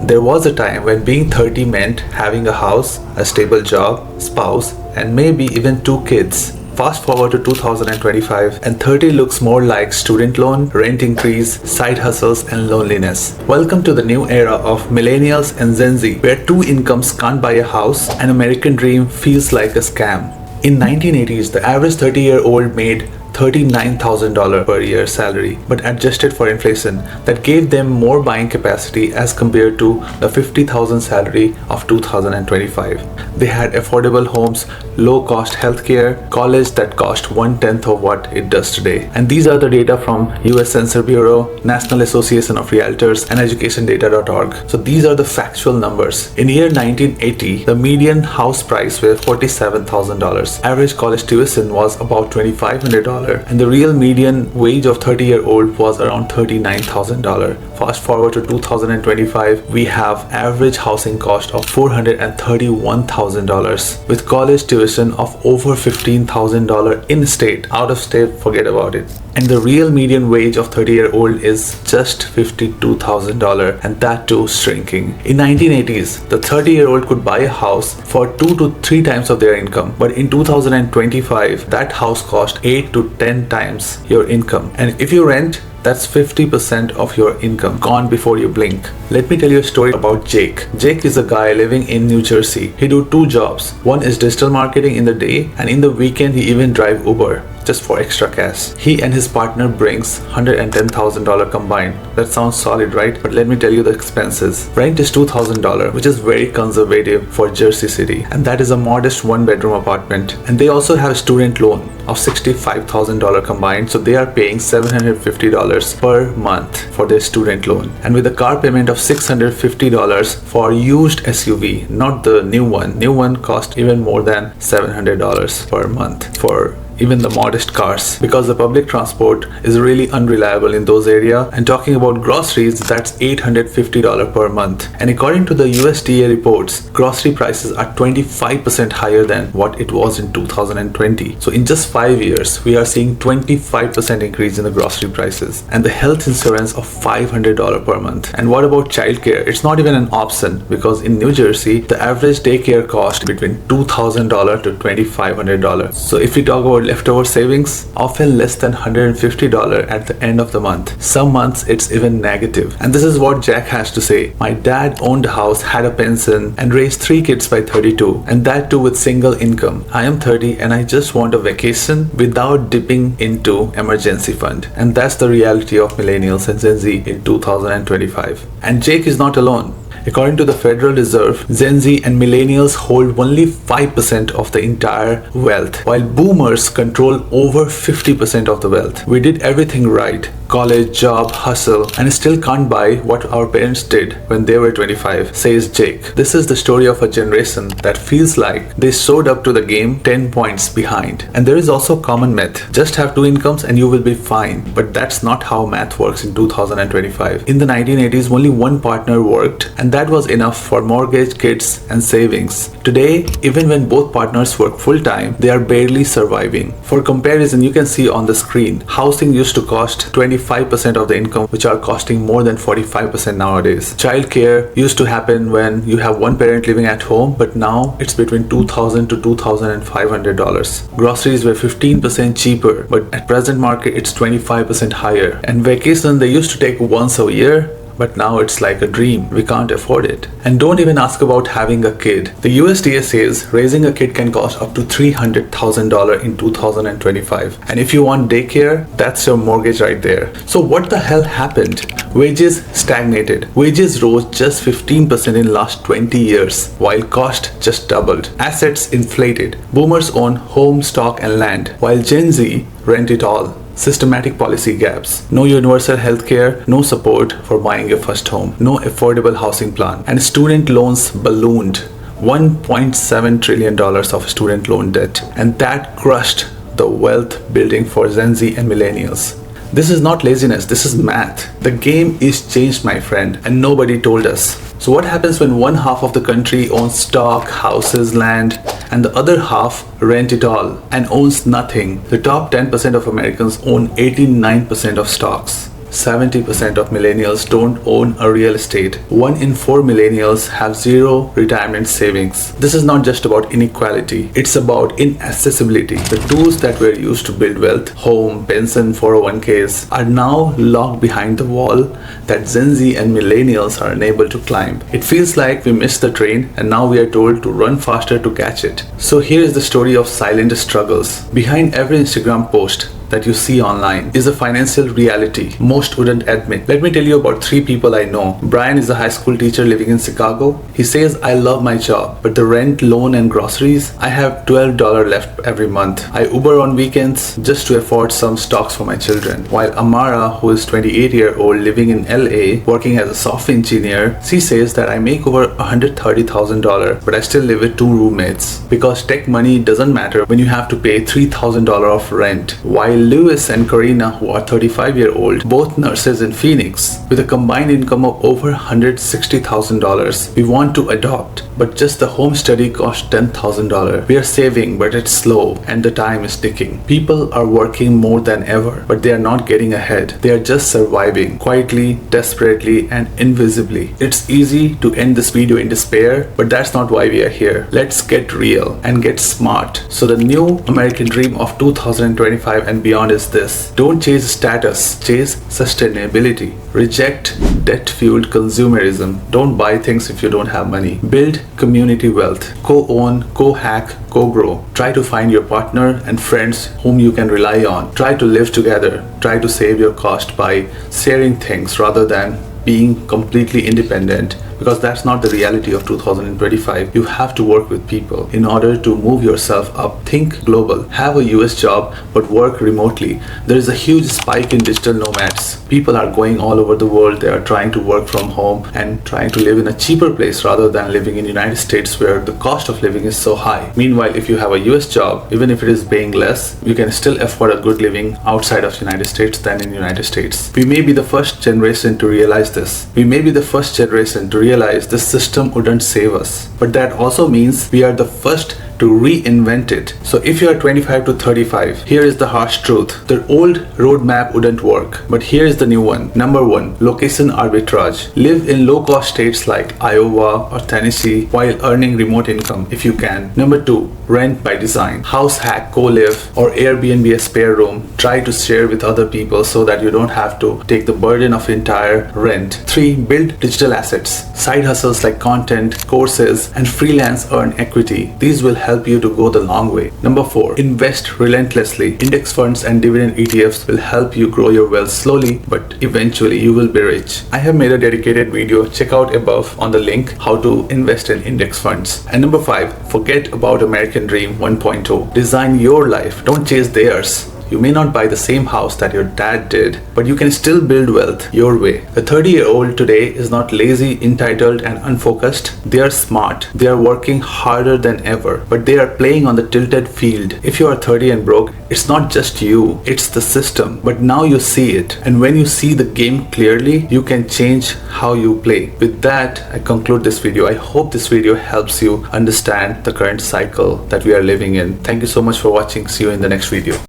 There was a time when being 30 meant having a house, a stable job, spouse, and maybe even 2 kids. Fast forward to 2025 and 30 looks more like student loan, renting trees, side hustles, and loneliness. Welcome to the new era of Millennials and Gen Z, where 2 incomes can't buy a house and American dream feels like a scam. In 1980s, the average 30-year-old made $39,000 per year salary, but adjusted for inflation, that gave them more buying capacity as compared to the $50,000 salary of 2025. They had affordable homes, low-cost healthcare, college that cost 1/10 of what it does today. And these are the data from US Census Bureau, National Association of Realtors, and educationdata.org. So these are the factual numbers. In year 1980, the median house price was $47,000. Average college tuition was about $2,500. And the real median wage of 30-year-old was around $39,000. Fast forward to 2025, we have average housing cost of $431,000 with college tuition of over $15,000 in state. Out of state, forget about it. And the real median wage of 30-year-old is just $52,000, and that too shrinking. In 1980s, the 30-year-old could buy a house for 2 to 3 times of their income, but in 2025, that house cost 8 to 10 times your income. And if you rent, that's 50% of your income gone before you blink. Let me tell you a story about Jake. Jake is a guy living in New Jersey. He do 2 jobs. One is digital marketing in the day, and in the weekend he even drive Uber just for extra cash. He and his partner brings $110,000 combined. That sounds solid, right? But let me tell you the expenses. Rent is $2,000, which is very conservative for Jersey City, and that is a modest 1-bedroom apartment. And they also have a student loan of $65,000 combined, so they are paying $750 per month for their student loan. And with a car payment of $650 for used SUV, not the new one. New one cost even more than $700 per month for even the modest cars, because the public transport is really unreliable in those areas. And talking about groceries, that's $850 per month. And according to the USDA reports, grocery prices are 25% higher than what it was in 2020. So in just 5 years, we are seeing 25% increase in the grocery prices, and the health insurance of $500 per month. And what about childcare? It's not even an option, because in New Jersey, the average daycare cost between $2,000 to $2,500. So if we talk about leftover savings, often less than $150 at the end of the month. Some months it's even negative. And this is what Jack has to say. My dad owned a house, had a pension, and raised 3 kids by 32, and that too with single income. I am 30 and I just want a vacation without dipping into emergency fund. And that's the reality of Millennials and Gen Z in 2025. And Jake is not alone. According to the Federal Reserve, Gen Z and Millennials hold only 5% of the entire wealth, while Boomers control over 50% of the wealth. We did everything right. College, job, hustle, and still can't buy what our parents did when they were 25, says Jake. This is the story of a generation that feels like they showed up to the game 10 points behind. And there is also common myth. Just have 2 incomes and you will be fine. But that's not how math works in 2025. In the 1980s, only one partner worked, and that was enough for mortgage, kids, and savings. Today, even when both partners work full-time, they are barely surviving. For comparison, you can see on the screen, housing used to cost 25% of the income, which are costing more than 45% nowadays. Childcare used to happen when you have one parent living at home, but now it's between $2,000 to $2,500. Groceries were 15% cheaper, but at present market, it's 25% higher. And vacation, they used to take once a year, but now it's like a dream. We can't afford it. And don't even ask about having a kid. The USDA says raising a kid can cost up to $300,000 in 2025. And if you want daycare, that's your mortgage right there. So what the hell happened? Wages stagnated. Wages rose just 15% in last 20 years, while cost just doubled. Assets inflated. Boomers own home, stock, and land, while Gen Z rent it all. Systematic policy gaps, no universal healthcare, no support for buying your first home, no affordable housing plan, and student loans ballooned. $1.7 trillion of student loan debt, and that crushed the wealth building for Gen Z and Millennials. This is not laziness, this is math. The game is changed, my friend, and nobody told us. So what happens when one half of the country owns stock, houses, land, and the other half rent it all and owns nothing? The top 10% of Americans own 89% of stocks. 70% of millennials don't own a real estate. 1 in 4 millennials have zero retirement savings. This is not just about inequality, it's about inaccessibility. The tools that were used to build wealth, home, pension, 401ks, are now locked behind the wall that Gen Z and millennials are unable to climb. It feels like we missed the train and now we are told to run faster to catch it. So here is the story of silent struggles. Behind every Instagram post that you see online is a financial reality most wouldn't admit. Let me tell you about 3 people I know. Brian is a high school teacher living in Chicago. He says, I love my job, but the rent, loan and groceries, I have $12 left every month. I Uber on weekends just to afford some stocks for my children. While Amara, who is 28-year-old living in LA, working as a software engineer, she says that I make over $130,000, but I still live with 2 roommates. Because tech money doesn't matter when you have to pay $3,000 of rent. While Lewis and Karina, who are 35-year-old, both nurses in Phoenix, with a combined income of over $160,000, we want to adopt, but just the home study costs $10,000. We are saving, but it's slow and the time is ticking. People are working more than ever, but they are not getting ahead. They are just surviving, quietly, desperately, and invisibly. It's easy to end this video in despair, but that's not why we are here. Let's get real and get smart. So the new American dream of 2025 and beyond is this: don't chase status, chase sustainability. Reject debt-fueled consumerism. Don't buy things if you don't have money. Build community wealth. Co-own, co-hack, co-grow. Try to find your partner and friends whom you can rely on. Try to live together. Try to save your cost by sharing things rather than being completely independent, because that's not the reality of 2025. You have to work with people in order to move yourself up. Think global. Have a US job but work remotely. There is a huge spike in digital nomads. People are going all over the world. They are trying to work from home and trying to live in a cheaper place rather than living in the United States where the cost of living is so high. Meanwhile, if you have a US job, even if it is paying less, you can still afford a good living outside of the United States than in the United States. We may be the first generation to realize this. We may be the first generation to realize this system wouldn't save us. But that also means we are the first to reinvent it. So if you are 25 to 35, here is the harsh truth. The old roadmap wouldn't work, but here is the new one. Number 1, location arbitrage. Live in low-cost states like Iowa or Tennessee while earning remote income if you can. Number 2, rent by design. House hack, co-live, or Airbnb a spare room. Try to share with other people so that you don't have to take the burden of entire rent. 3, build digital assets. Side hustles like content, courses, and freelance earn equity. These will help you to go the long way. Number 4, invest relentlessly. Index funds and dividend ETFs will help you grow your wealth slowly, but eventually you will be rich. I have made a dedicated video. Check out above on the link how to invest in index funds. And number 5, forget about American Dream 1.0. Design your life. Don't chase theirs. You may not buy the same house that your dad did, but you can still build wealth your way. The 30-year-old today is not lazy, entitled, and unfocused. They are smart. They are working harder than ever, but they are playing on the tilted field. If you are 30 and broke, it's not just you, it's the system. But now you see it, and when you see the game clearly, you can change how you play. With that, I conclude this video. I hope this video helps you understand the current cycle that we are living in. Thank you so much for watching. See you in the next video.